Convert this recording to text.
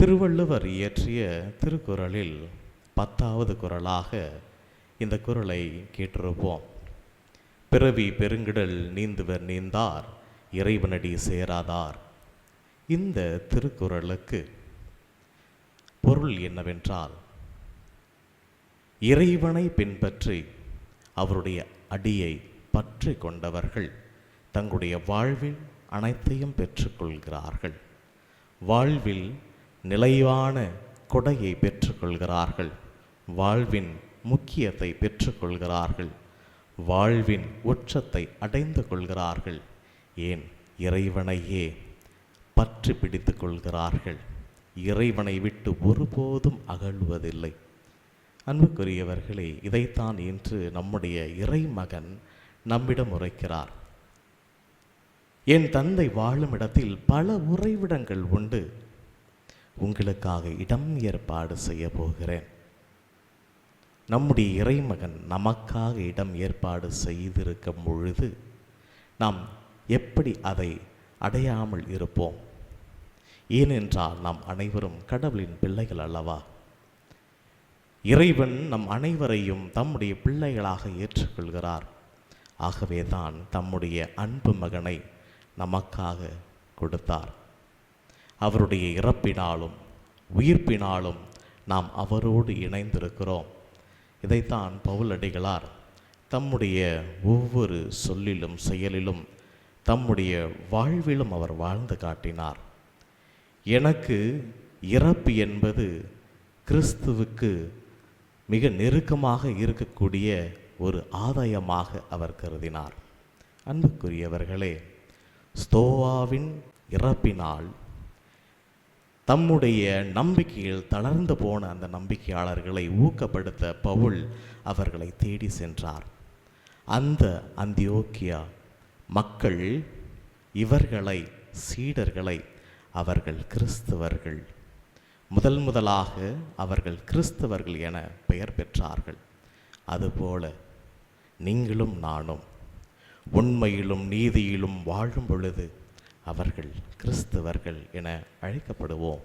திருவள்ளுவர் இயற்றிய திருக்குறளில் 10வது குறளாக இந்த குறளை கேட்டிருப்போம். பிறவி பெருங்கிடல் நீந்துவர் நீந்தார் இறைவனடி சேராதார். இந்த திருக்குறளுக்கு பொருள் என்னவென்றால், இறைவனை பின்பற்றி அவருடைய அடியை பற்றி கொண்டவர்கள் தங்களுடைய வாழ்வில் அனைத்தையும் பெற்றுக்கொள்கிறார்கள். வாழ்வில் நிலையான கொடையை பெற்றுக்கொள்கிறார்கள். வாழ்வின் முக்கியத்தை பெற்றுக்கொள்கிறார்கள். வாழ்வின் உச்சத்தை அடைந்து கொள்கிறார்கள். ஏன், இறைவனையே பற்றி பிடித்து கொள்கிறார்கள். இறைவனை விட்டு ஒருபோதும் அகழ்வதில்லை. அன்புக்குரியவர்களே, இதைத்தான் இன்று நம்முடைய இறைமகன் நம்மிடம் உரைக்கிறார். என் தந்தை வாழும் இடத்தில் பல உறைவிடங்கள் உண்டு, உங்களுக்காக இடம் ஏற்பாடு செய்ய போகிறேன். நம்முடைய இறைமகன் நமக்காக இடம் ஏற்பாடு செய்திருக்கும் பொழுது நாம் எப்படி அதை அடையாமல் இருப்போம்? ஏனென்றால் நாம் அனைவரும் கடவுளின் பிள்ளைகள் அல்லவா? இறைவன் நம் அனைவரையும் தம்முடைய பிள்ளைகளாக ஏற்றுக்கொள்கிறார். ஆகவேதான் தம்முடைய அன்பு மகனை நமக்காக கொடுத்தார். அவருடைய இறப்பினாலும் உயிர்ப்பினாலும் நாம் அவரோடு இணைந்திருக்கிறோம். இதைத்தான் பவுலடிகளார் தம்முடைய ஒவ்வொரு சொல்லிலும் செயலிலும் தம்முடைய வாழ்விலும் அவர் வாழ்ந்து காட்டினார். எனக்கு இறப்பு என்பது கிறிஸ்துவுக்கு மிக நெருக்கமாக இருக்கக்கூடிய ஒரு ஆதாயமாக அவர் கருதினார். அன்புக்குரியவர்களே, ஸ்தோவாவின் இறப்பினால் தம்முடைய நம்பிக்கையில் தளர்ந்து போன அந்த நம்பிக்கையாளர்களை ஊக்கப்படுத்த பவுல் அவர்களை தேடி சென்றார். அந்த அந்தியோக்கியா மக்கள் இவர்களை, சீடர்களை, அவர்கள் கிறிஸ்தவர்கள், முதலாக அவர்கள் கிறிஸ்தவர்கள் என பெயர் பெற்றார்கள். அதுபோல நீங்களும் நானும் உண்மையிலும் நீதியிலும் வாழும் பொழுது அவர்கள் கிறிஸ்தவர்கள் என அழைக்கப்படுவோம்.